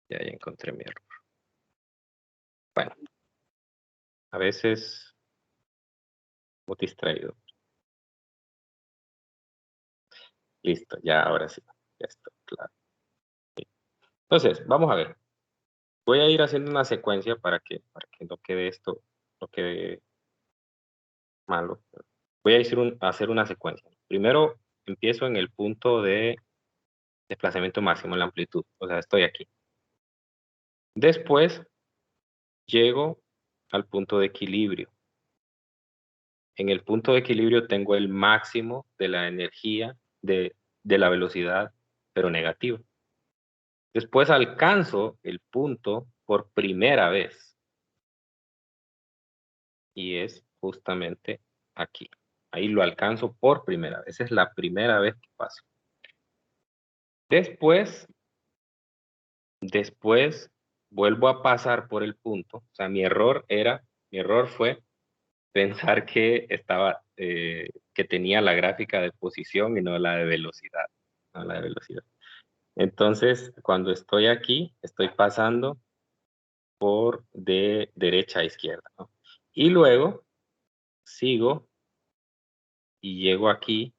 Ya encontré mi error. Bueno, a veces muy distraído. Listo, ya ahora sí. Ya está claro. Sí. Entonces, vamos a ver. Voy a ir haciendo una secuencia para que no quede esto lo que malo. Voy a hacer una secuencia. Primero empiezo en el punto de desplazamiento máximo en la amplitud, o sea, estoy aquí. Después llego al punto de equilibrio. En el punto de equilibrio tengo el máximo de la energía de la velocidad, pero negativo. Después alcanzo el punto por primera vez. Y es justamente aquí. Ahí lo alcanzo por primera vez. Esa es la primera vez que paso. Después vuelvo a pasar por el punto. O sea, mi error fue pensar que que tenía la gráfica de posición y no la de velocidad. No la de velocidad. Entonces, cuando estoy aquí, estoy pasando por de derecha a izquierda, ¿no? Y luego sigo y llego aquí.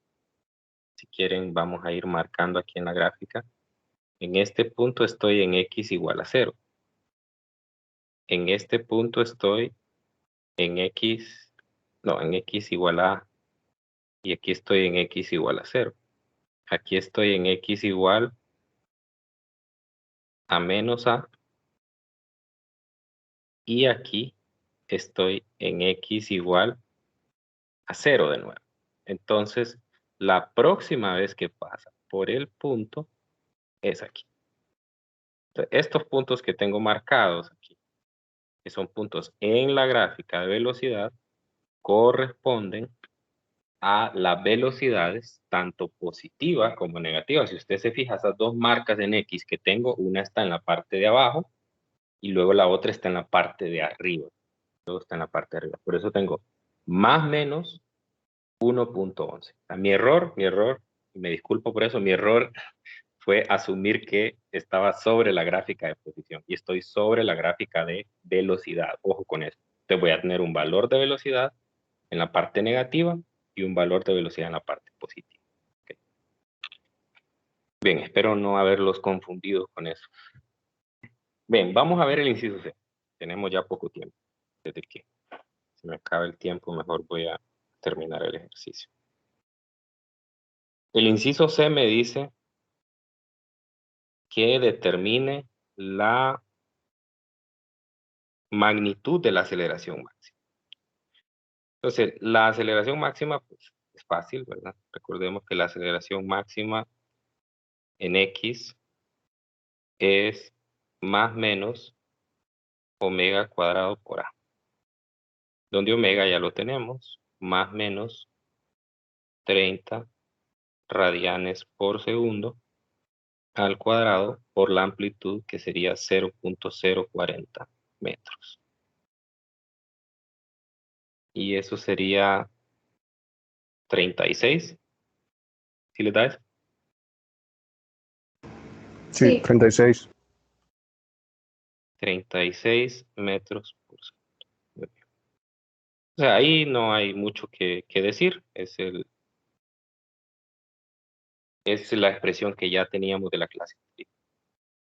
Si quieren, vamos a ir marcando aquí en la gráfica. En este punto estoy en x igual a 0. En este punto estoy en x igual a, y aquí estoy en x igual a 0. Aquí estoy en x igual a menos a, y aquí estoy en x igual a 0 de nuevo. Entonces, la próxima vez que pasa por el punto es aquí. Entonces, estos puntos que tengo marcados aquí, que son puntos en la gráfica de velocidad, corresponden a las velocidades tanto positivas como negativas. Si usted se fija, esas dos marcas en X que tengo, una está en la parte de abajo y luego la otra está en la parte de arriba. Todo está en la parte de arriba. Por eso tengo más menos 1.11. Mi error, y me disculpo por eso, mi error fue asumir que estaba sobre la gráfica de posición y estoy sobre la gráfica de velocidad. Ojo con eso. Entonces voy a tener un valor de velocidad en la parte negativa y un valor de velocidad en la parte positiva. Okay. Bien, espero no haberlos confundido con eso. Bien, vamos a ver el inciso C. Tenemos ya poco tiempo. Desde que se me acabe el tiempo, mejor voy a terminar el ejercicio. El inciso C me dice que determine la magnitud de la aceleración máxima. Entonces, la aceleración máxima, pues, es fácil, ¿verdad? Recordemos que la aceleración máxima en X es más menos omega cuadrado por A. Donde omega ya lo tenemos, más menos 30 radianes por segundo al cuadrado por la amplitud que sería 0.040 metros. Y eso sería 36. ¿Sí le da eso? Sí, 36. 36 metros por segundo. O sea, ahí no hay mucho que decir. Es la expresión que ya teníamos de la clase.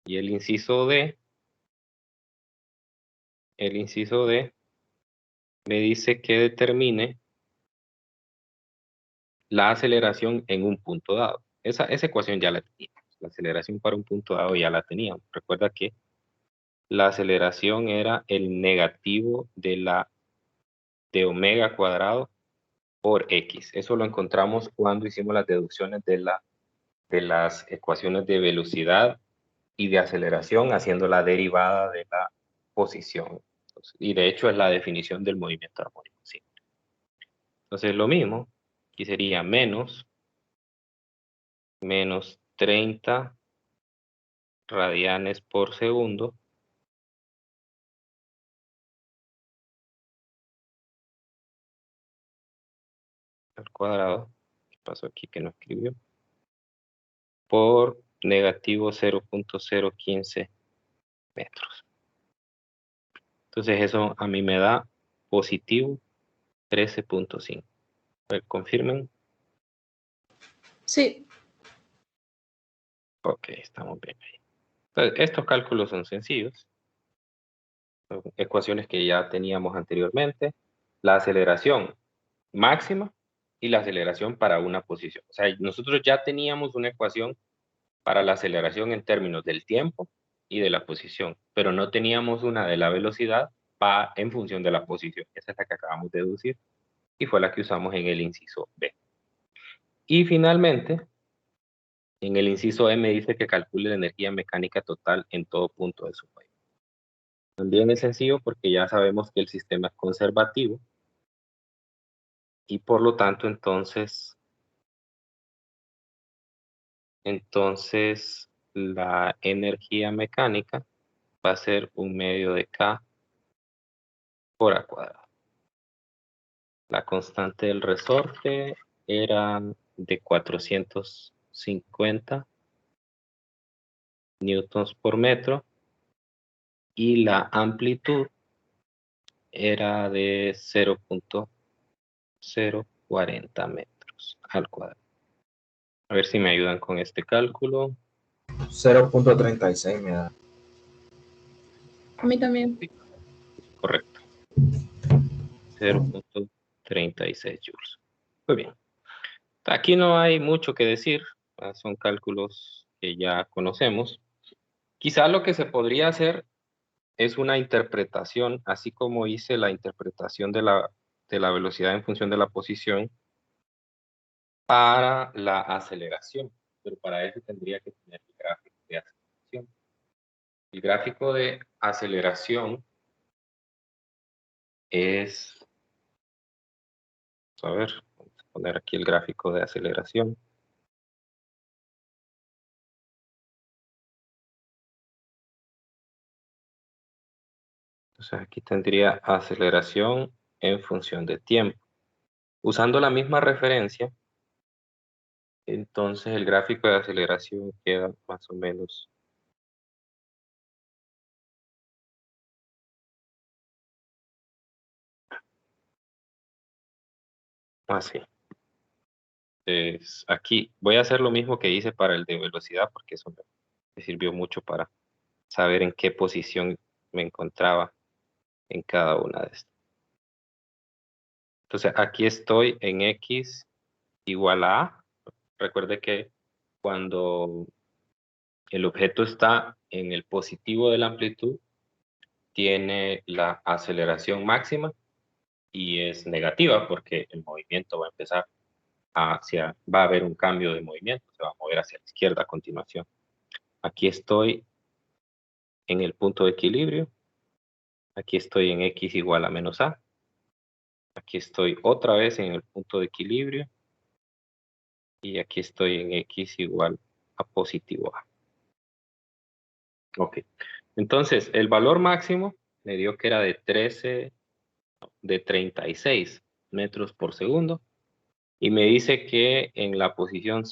Y el inciso D me dice que determine la aceleración en un punto dado. Esa ecuación ya la teníamos. La aceleración para un punto dado ya la teníamos. Recuerda que la aceleración era el negativo de omega cuadrado por X. Eso lo encontramos cuando hicimos las deducciones de las ecuaciones de velocidad y de aceleración haciendo la derivada de la posición. Entonces, y de hecho es la definición del movimiento armónico. Sí. Entonces lo mismo, aquí sería menos 30 radianes por segundo al cuadrado. ¿Qué pasó aquí que no escribió? Por negativo 0.015 metros. Entonces eso a mí me da positivo 13.5. A ver, confirmen. Sí. Ok, estamos bien ahí. Entonces, estos cálculos son sencillos. Son ecuaciones que ya teníamos anteriormente. La aceleración máxima y la aceleración para una posición. O sea, nosotros ya teníamos una ecuación para la aceleración en términos del tiempo y de la posición, pero no teníamos una de la velocidad en función de la posición. Esa es la que acabamos de deducir y fue la que usamos en el inciso B. Y finalmente, en el inciso E me dice que calcule la energía mecánica total en todo punto de su país. También es sencillo porque ya sabemos que el sistema es conservativo y por lo tanto entonces la energía mecánica va a ser un medio de K por A cuadrado. La constante del resorte era de 450 newtons por metro y la amplitud era de 0.040 metros al cuadrado. A ver si me ayudan con este cálculo. 0.36 me da. A mí también. Correcto. 0.36 joules. Muy bien. Aquí no hay mucho que decir. Son cálculos que ya conocemos. Quizá lo que se podría hacer es una interpretación, así como hice la interpretación de la velocidad en función de la posición para la aceleración. Pero para eso tendría que tener el gráfico de aceleración. El gráfico de aceleración es, a ver, vamos a poner aquí el gráfico de aceleración. Entonces aquí tendría aceleración en función de tiempo. Usando la misma referencia, entonces el gráfico de aceleración queda más o menos así. Aquí voy a hacer lo mismo que hice para el de velocidad porque eso me sirvió mucho para saber en qué posición me encontraba en cada una de estas. Entonces aquí estoy en X igual a A. Recuerde que cuando el objeto está en el positivo de la amplitud, tiene la aceleración máxima y es negativa porque el movimiento va a empezar va a haber un cambio de movimiento, se va a mover hacia la izquierda a continuación. Aquí estoy en el punto de equilibrio, aquí estoy en X igual a menos A, aquí estoy otra vez en el punto de equilibrio y aquí estoy en X igual a positivo A. Ok, entonces el valor máximo me dio que era de 36 metros por segundo y me dice que en la posición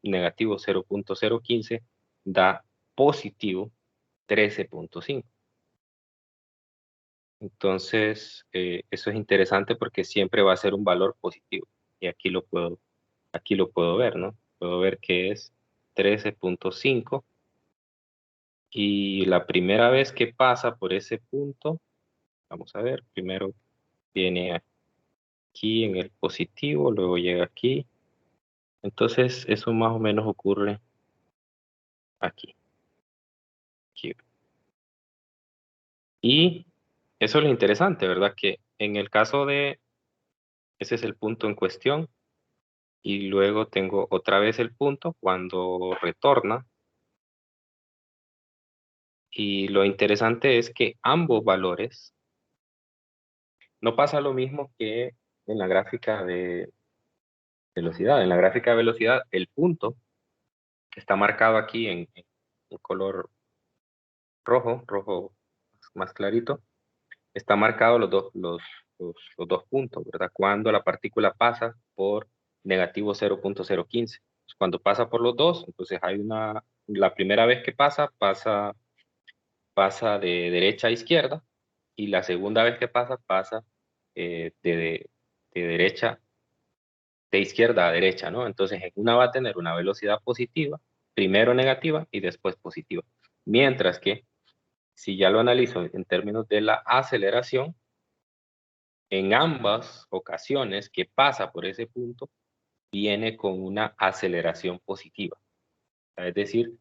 negativo 0.015 da positivo 13.5. Entonces, eso es interesante porque siempre va a ser un valor positivo. Y aquí lo puedo ver, ¿no? Puedo ver que es 13.5. Y la primera vez que pasa por ese punto, vamos a ver, primero viene aquí en el positivo, luego llega aquí. Entonces, eso más o menos ocurre aquí. Y eso es lo interesante, ¿verdad? Que en el caso de, ese es el punto en cuestión, y luego tengo otra vez el punto cuando retorna. Y lo interesante es que ambos valores, no pasa lo mismo que en la gráfica de velocidad. En la gráfica de velocidad, el punto está marcado aquí en color rojo más clarito, está marcado los dos puntos, ¿verdad? Cuando la partícula pasa por negativo 0.015. Cuando pasa por los dos, entonces la primera vez que pasa de derecha a izquierda, y la segunda vez que pasa de derecha, de izquierda a derecha, ¿no? Entonces en una va a tener una velocidad positiva, primero negativa y después positiva. Mientras que si ya lo analizo en términos de la aceleración, en ambas ocasiones que pasa por ese punto, viene con una aceleración positiva. Es decir,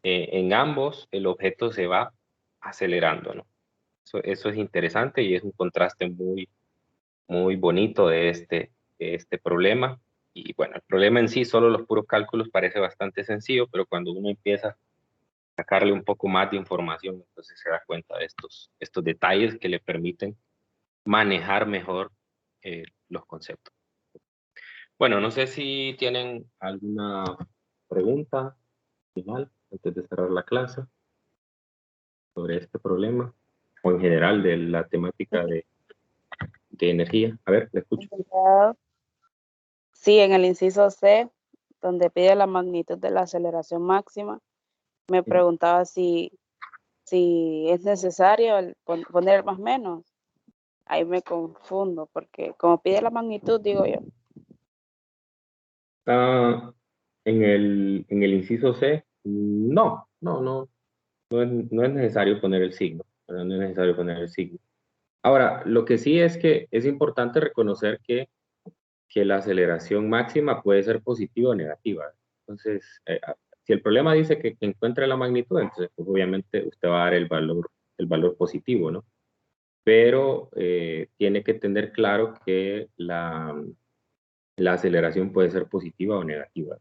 en ambos el objeto se va acelerando, ¿no? Eso es interesante y es un contraste muy, muy bonito de este problema. Y bueno, el problema en sí, solo los puros cálculos, parece bastante sencillo, pero cuando uno empieza a sacarle un poco más de información, entonces se da cuenta de estos detalles que le permiten manejar mejor los conceptos. Bueno, no sé si tienen alguna pregunta final antes de cerrar la clase sobre este problema o en general de la temática de energía. A ver, le escucho. Sí, en el inciso C, donde pide la magnitud de la aceleración máxima, me preguntaba si es necesario poner el más menos. Ahí me confundo, porque como pide la magnitud, digo yo. En el inciso C, no es necesario poner el signo, ¿verdad? No es necesario poner el signo. Ahora, lo que sí es que es importante reconocer que la aceleración máxima puede ser positiva o negativa. Entonces, si el problema dice que encuentre la magnitud, entonces pues, obviamente usted va a dar el valor positivo, ¿no? Pero tiene que tener claro que la aceleración puede ser positiva o negativa.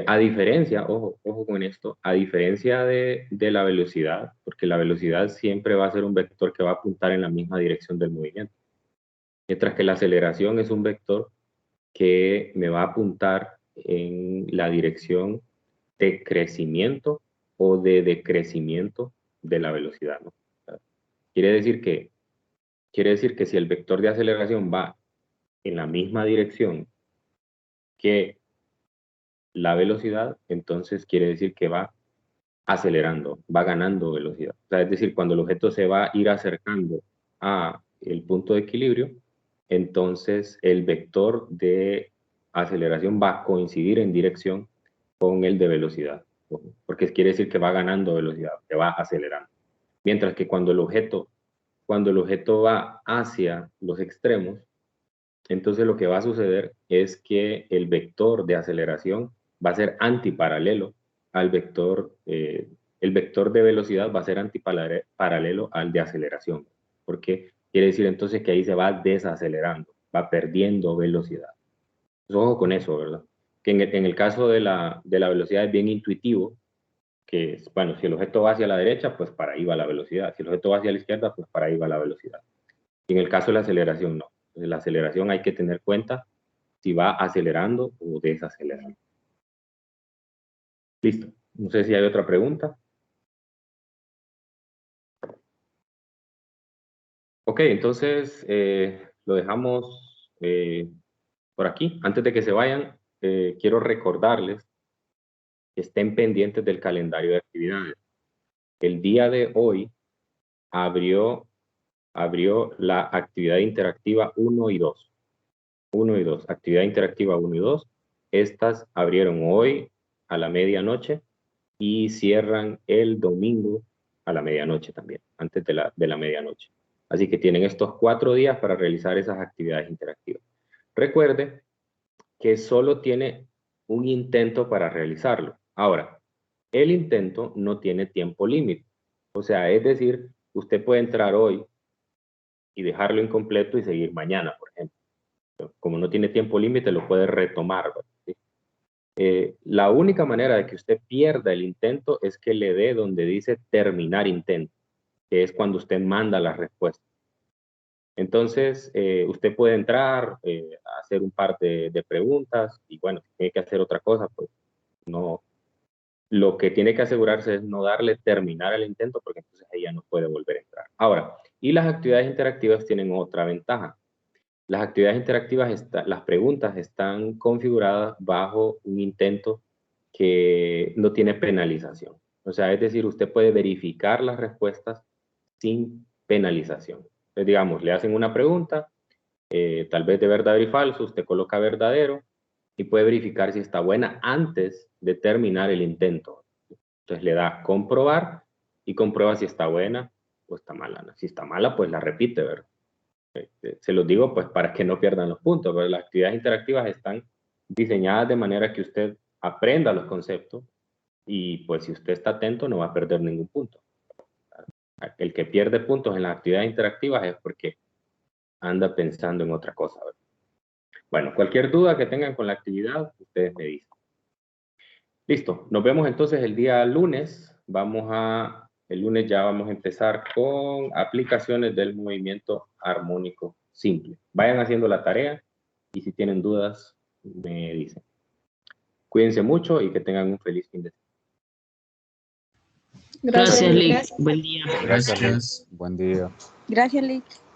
A diferencia, ojo con esto, a diferencia de la velocidad, porque la velocidad siempre va a ser un vector que va a apuntar en la misma dirección del movimiento, mientras que la aceleración es un vector que me va a apuntar en la dirección de crecimiento o de decrecimiento de la velocidad, ¿no? Quiere decir que si el vector de aceleración va en la misma dirección que la velocidad, entonces quiere decir que va acelerando, va ganando velocidad. O sea, es decir, cuando el objeto se va a ir acercando a el punto de equilibrio, entonces el vector de aceleración va a coincidir en dirección con el de velocidad, porque quiere decir que va ganando velocidad, que va acelerando. Mientras que cuando el objeto va hacia los extremos, entonces lo que va a suceder es que el vector de aceleración va a ser antiparalelo al vector, el vector de velocidad va a ser antiparalelo al de aceleración, porque quiere decir entonces que ahí se va desacelerando, va perdiendo velocidad. Entonces, ojo con eso, ¿verdad? Que en el caso de la velocidad es bien intuitivo, que, bueno, si el objeto va hacia la derecha, pues para ahí va la velocidad. Si el objeto va hacia la izquierda, pues para ahí va la velocidad. Y en el caso de la aceleración, no. Entonces, la aceleración hay que tener cuenta si va acelerando o desacelerando. Listo. No sé si hay otra pregunta. Ok, entonces lo dejamos por aquí. Antes de que se vayan, quiero recordarles que estén pendientes del calendario de actividades. El día de hoy abrió la actividad interactiva 1 y 2. 1 y 2, actividad interactiva 1 y 2. Estas abrieron hoy a la medianoche y cierran el domingo a la medianoche también, antes de la medianoche. Así que tienen estos 4 días para realizar esas actividades interactivas. Recuerde que solo tiene un intento para realizarlo. Ahora, el intento no tiene tiempo límite. O sea, es decir, usted puede entrar hoy y dejarlo incompleto y seguir mañana, por ejemplo. Como no tiene tiempo límite, lo puede retomar. ¿Sí? La única manera de que usted pierda el intento es que le dé donde dice terminar intento, que es cuando usted manda la respuesta. Entonces, usted puede entrar, a hacer un par de preguntas y bueno, si tiene que hacer otra cosa, pues no. Lo que tiene que asegurarse es no darle terminar el intento porque entonces ella no puede volver a entrar. Ahora, y las actividades interactivas tienen otra ventaja. Las actividades interactivas, las preguntas están configuradas bajo un intento que no tiene penalización. O sea, es decir, usted puede verificar las respuestas sin penalización. Entonces, digamos, le hacen una pregunta, tal vez de verdadero y falso, usted coloca verdadero y puede verificar si está buena antes de terminar el intento. Entonces le da comprobar y comprueba si está buena o está mala, ¿no? Si está mala, pues la repite, ¿verdad? Se los digo pues para que no pierdan los puntos, pero las actividades interactivas están diseñadas de manera que usted aprenda los conceptos y pues si usted está atento no va a perder ningún punto. El que pierde puntos en las actividades interactivas es porque anda pensando en otra cosa, ¿verdad? Bueno, cualquier duda que tengan con la actividad, ustedes me dicen. Listo, nos vemos entonces el día lunes. El lunes ya vamos a empezar con aplicaciones del movimiento armónico simple. Vayan haciendo la tarea y si tienen dudas, me dicen. Cuídense mucho y que tengan un feliz fin de semana. Gracias, Lick. Gracias. Buen día. Gracias. Buen día. Gracias, Lick.